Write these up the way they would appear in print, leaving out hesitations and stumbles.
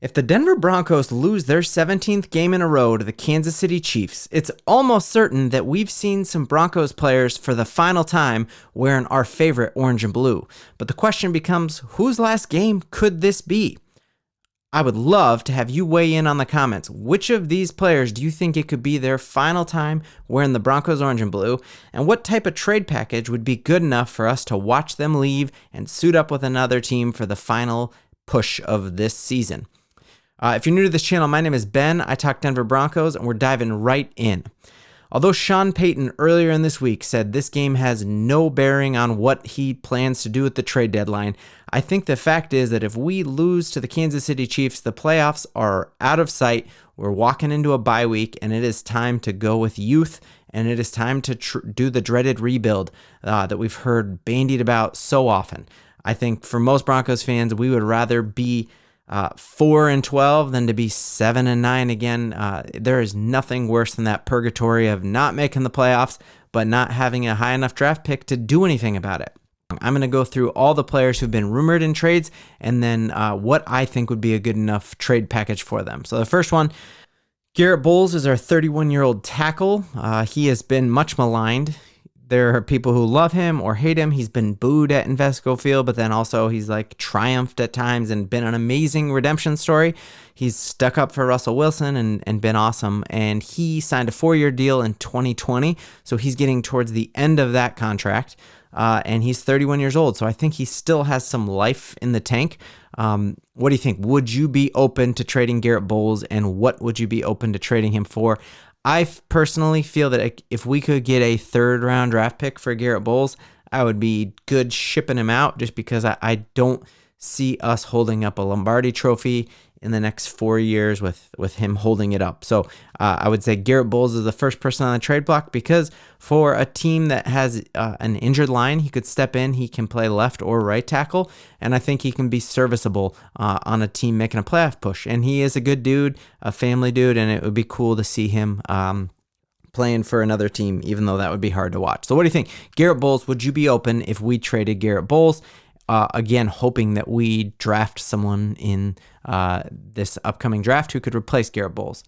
If the Denver Broncos lose their 17th game in a row to the Kansas City Chiefs, it's almost certain that we've seen some Broncos players for the final time wearing our favorite orange and blue. But the question becomes, whose last game could this be? I would love to have you weigh in on the comments. Which of these players do you think it could be their final time wearing the Broncos orange and blue? And what type of trade package would be good enough for us to watch them leave and suit up with another team for the final push of this season? If you're new to this channel, my name is Ben. I talk Denver Broncos, and we're diving right in. Although Sean Payton earlier in this week said this game has no bearing on what he plans to do at the trade deadline, I think the fact is that if we lose to the Kansas City Chiefs, the playoffs are out of sight. We're walking into a bye week, and it is time to go with youth, and it is time to do the dreaded rebuild that we've heard bandied about so often. I think for most Broncos fans, we would rather be 4-12 than to be 7-9 again. There is nothing worse than that purgatory of not making the playoffs, but not having a high enough draft pick to do anything about it. I'm going to go through all the players who've been rumored in trades and then what I think would be a good enough trade package for them. So the first one, Garrett Bowles is our 31-year-old tackle. He has been much maligned. There are people who love him or hate him. He's been booed at Invesco Field, but then also he's like triumphed at times and been an amazing redemption story. He's stuck up for Russel Wilson and been awesome. And he signed a 4-year deal in 2020, so he's getting towards the end of that contract. And he's 31 years old, so I think he still has some life in the tank. What do you think? Would you be open to trading Garrett Bowles, and what would you be open to trading him for? I personally feel that if we could get a third-round draft pick for Garrett Bowles, I would be good shipping him out just because I don't see us holding up a Lombardi trophy in the next 4 years with him holding it up. So I would say Garrett Bowles is the first person on the trade block because for a team that has an injured line, he could step in. He can play left or right tackle, and I think he can be serviceable on a team making a playoff push. And he is a good dude, a family dude, and it would be cool to see him playing for another team, even though that would be hard to watch. So what do you think? Garrett Bowles, would you be open if we traded Garrett Bowles? Again, hoping that we draft someone in this upcoming draft who could replace Garrett Bowles.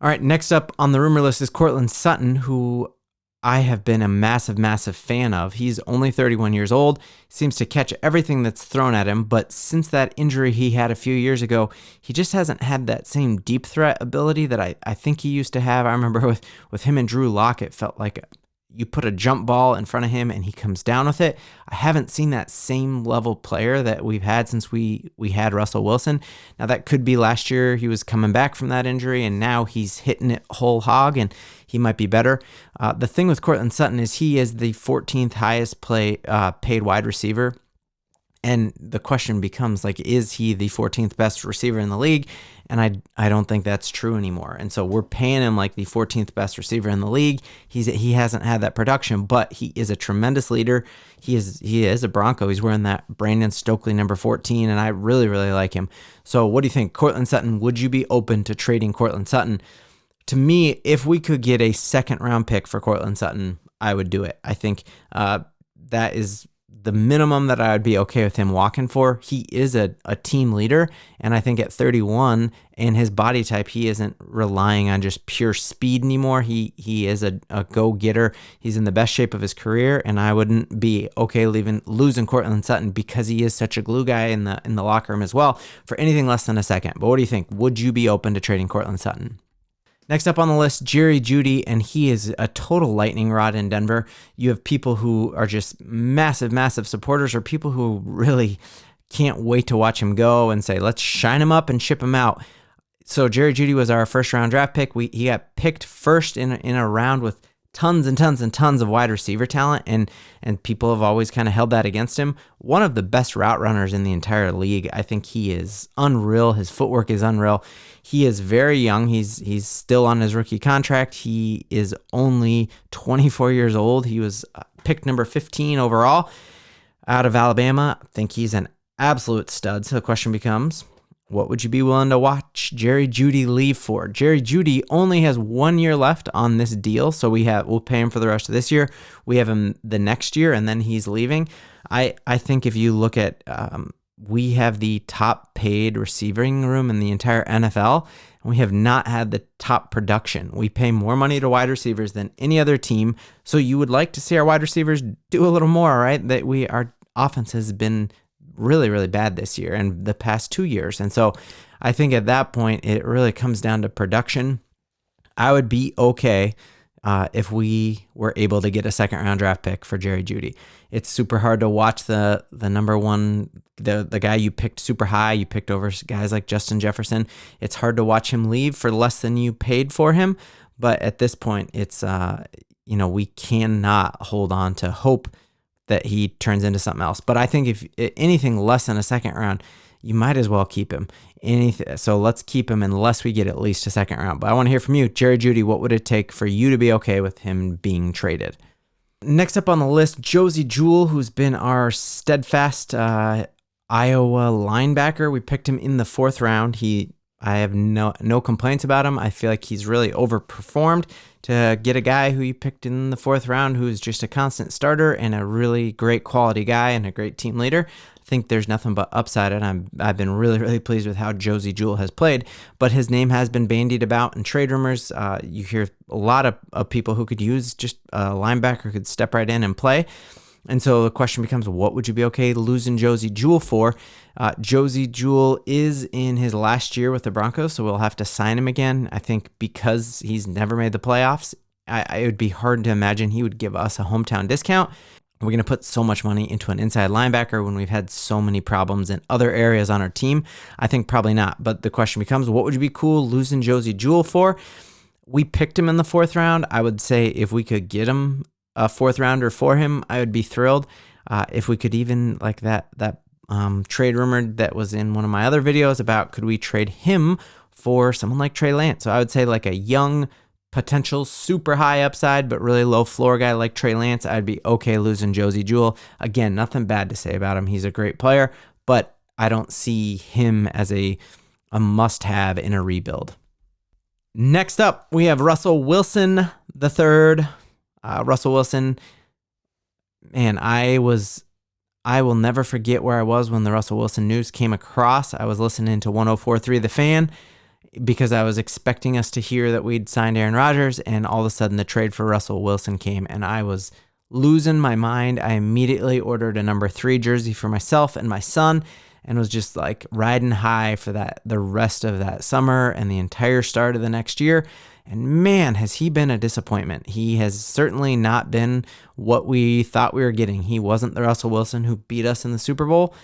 All right, next up on the rumor list is Courtland Sutton, who I have been a massive, massive fan of. He's only 31 years old, seems to catch everything that's thrown at him, but since that injury he had a few years ago, he just hasn't had that same deep threat ability that I think he used to have. I remember with him and Drew Lock, it felt like you put a jump ball in front of him and he comes down with it. I haven't seen that same level player that we've had since we had Russel Wilson. Now that could be last year he was coming back from that injury and now he's hitting it whole hog and he might be better. The thing with Courtland Sutton is he is the 14th highest paid wide receiver. And the question becomes, like, is he the 14th best receiver in the league? And I don't think that's true anymore. And so we're paying him like the 14th best receiver in the league. He hasn't had that production, but he is a tremendous leader. He is a Bronco. He's wearing that Brandon Stokely number 14, and I really, really like him. So what do you think? Courtland Sutton, would you be open to trading Courtland Sutton? To me, if we could get a second-round pick for Courtland Sutton, I would do it. I think that is the minimum that I would be okay with him walking for. He is a team leader, and I think at 31 and his body type, he isn't relying on just pure speed anymore. He is a go-getter. He's in the best shape of his career, and I wouldn't be okay losing Courtland Sutton because he is such a glue guy in the locker room as well for anything less than a second. But what do you think? Would you be open to trading Courtland Sutton? Next up on the list, Jeudy, and he is a total lightning rod in Denver. You have people who are just massive, massive supporters or people who really can't wait to watch him go and say, let's shine him up and ship him out. So Jeudy was our first-round draft pick. He got picked first in a round with tons and tons and tons of wide receiver talent, and people have always kind of held that against him. One of the best route runners in the entire league. I think he is unreal. His footwork is unreal. He is very young. He's still on his rookie contract. He is only 24 years old. He was picked number 15 overall out of Alabama. I think he's an absolute stud. So the question becomes, what would you be willing to watch Jeudy leave for? Jeudy only has 1 year left on this deal, so we'll pay him for the rest of this year. We have him the next year, and then he's leaving. I think if you look at we have the top paid receiving room in the entire NFL, and we have not had the top production. We pay more money to wide receivers than any other team, so you would like to see our wide receivers do a little more, right? Our offense has been really, really bad this year and the past 2 years, and so I think at that point, it really comes down to production. I would be okay if we were able to get a second-round draft pick for Jerry Jeudy. It's super hard to watch the number one, the guy you picked super high, you picked over guys like Justin Jefferson. It's hard to watch him leave for less than you paid for him. But at this point, it's we cannot hold on to hope that he turns into something else. But I think if anything less than a second round, you might as well keep him. So let's keep him unless we get at least a second round. But I want to hear from you. Jerry Jeudy, what would it take for you to be okay with him being traded? Next up on the list, Josey Jewell, who's been our steadfast Iowa linebacker. We picked him in the 4th round. I have no complaints about him. I feel like he's really overperformed to get a guy who you picked in the 4th round who's just a constant starter and a really great quality guy and a great team leader. I think there's nothing but upside, and I've been really, really pleased with how Josey Jewell has played, but his name has been bandied about in trade rumors. You hear a lot of people who could use just a linebacker who could step right in and play. And so the question becomes, what would you be okay losing Josey Jewell for? Josey Jewell is in his last year with the Broncos, so we'll have to sign him again. I think because he's never made the playoffs, it would be hard to imagine he would give us a hometown discount. We're going to put so much money into an inside linebacker when we've had so many problems in other areas on our team. I think probably not. But the question becomes, what would you be cool losing Josey Jewell for? We picked him in the 4th round. I would say if we could get him a 4th rounder for him, I would be thrilled. If we could even, like that trade rumor that was in one of my other videos about could we trade him for someone like Trey Lance. So I would say like a young, potential super high upside but really low floor guy like Trey Lance, I'd be okay losing Josey Jewell. Again, nothing bad to say about him. He's a great player, but I don't see him as a must-have in a rebuild. Next up, we have Russel Wilson the third. Russel Wilson, man, I will never forget where I was when the Russel Wilson news came across. I was listening to 104.3 The Fan because I was expecting us to hear that we'd signed Aaron Rodgers, and all of a sudden the trade for Russel Wilson came, and I was losing my mind. I immediately ordered a number 3 jersey for myself and my son, and was just like riding high for the rest of that summer and the entire start of the next year. And man, has he been a disappointment. He has certainly not been what we thought we were getting. He wasn't the Russel Wilson who beat us in the Super Bowl.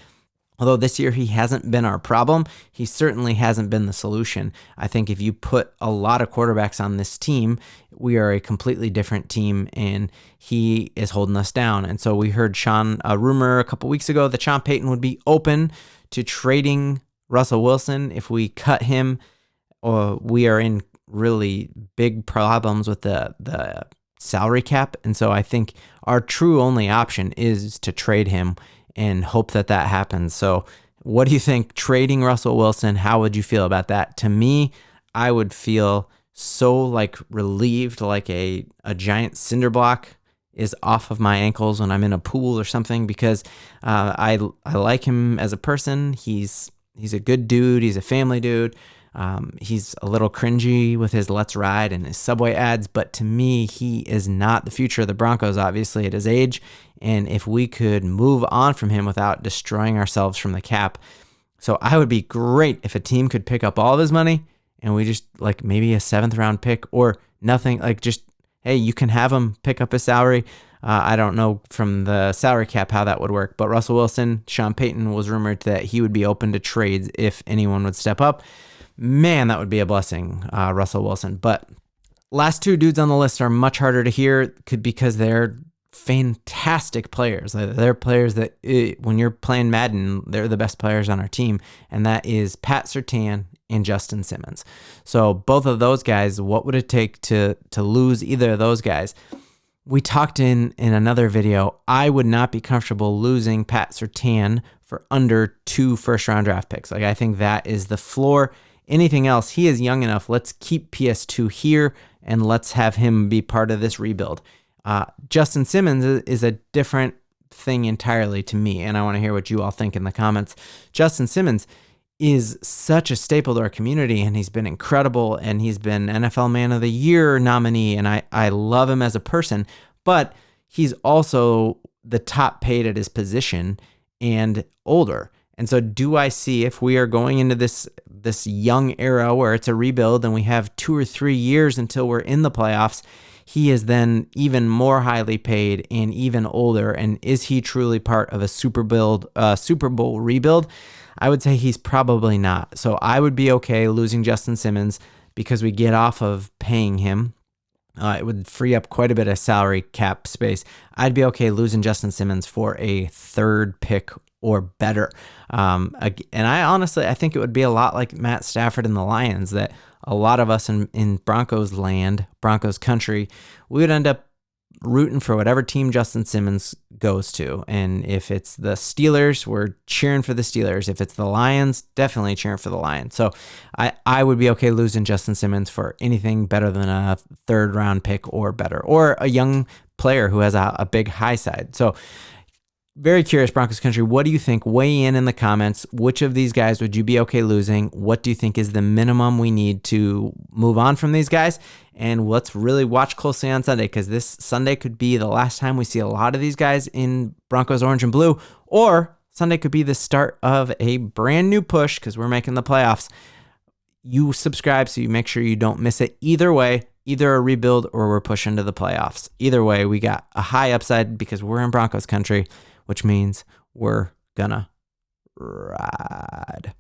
Although this year he hasn't been our problem, he certainly hasn't been the solution. I think if you put a lot of quarterbacks on this team, we are a completely different team, and he is holding us down. And so we heard a rumor a couple weeks ago that Sean Payton would be open to trading Russell Wilson if we cut him. We are in really big problems with the salary cap, and so I think our true only option is to trade him and hope that happens. So what do you think? Trading Russell Wilson, how would you feel about that? To me, I would feel so like relieved, like a giant cinder block is off of my ankles when I'm in a pool or something, because I like him as a person. He's a good dude. He's a family dude. He's a little cringy with his Let's Ride and his Subway ads, but to me, he is not the future of the Broncos, obviously, at his age. And if we could move on from him without destroying ourselves from the cap. So I would be great if a team could pick up all of his money and we just like maybe a 7th round pick or nothing, like just, hey, you can have him pick up his salary. I don't know from the salary cap how that would work, but Russell Wilson, Sean Payton was rumored that he would be open to trades if anyone would step up. Man, that would be a blessing, Russell Wilson. But last 2 dudes on the list are much harder to hear because they're fantastic players. They're players that when you're playing Madden, they're the best players on our team, and that is Pat Surtain and Justin Simmons. So both of those guys, what would it take to lose either of those guys? We talked in another video, I would not be comfortable losing Pat Surtain for under 2 first-round draft picks. Like, I think that is the floor. Anything else, he is young enough. Let's keep PS2 here, and let's have him be part of this rebuild. Justin Simmons is a different thing entirely to me, and I want to hear what you all think in the comments. Justin Simmons is such a staple to our community, and he's been incredible, and he's been NFL Man of the Year nominee, and I love him as a person, but he's also the top paid at his position and older. And so do I see, if we are going into this young era where it's a rebuild and we have 2 or 3 years until we're in the playoffs, he is then even more highly paid and even older, and is he truly part of a Super Bowl rebuild? I would say he's probably not. So I would be okay losing Justin Simmons because we get off of paying him. It would free up quite a bit of salary cap space. I'd be okay losing Justin Simmons for a 3rd pick or better. And I think it would be a lot like Matt Stafford and the Lions, that a lot of us in Broncos land, Broncos country, we would end up rooting for whatever team Justin Simmons goes to. And if it's the Steelers, we're cheering for the Steelers. If it's the Lions, definitely cheering for the Lions. So I would be okay losing Justin Simmons for anything better than a 3rd round pick or better, or a young player who has a big high side. So very curious, Broncos country. What do you think? Weigh in the comments. Which of these guys would you be okay losing? What do you think is the minimum we need to move on from these guys? And let's really watch closely on Sunday, because this Sunday could be the last time we see a lot of these guys in Broncos orange and blue, or Sunday could be the start of a brand new push because we're making the playoffs. You subscribe so you make sure you don't miss it. Either way, either a rebuild or we're pushing to the playoffs. Either way, we got a high upside because we're in Broncos country, which means we're gonna ride.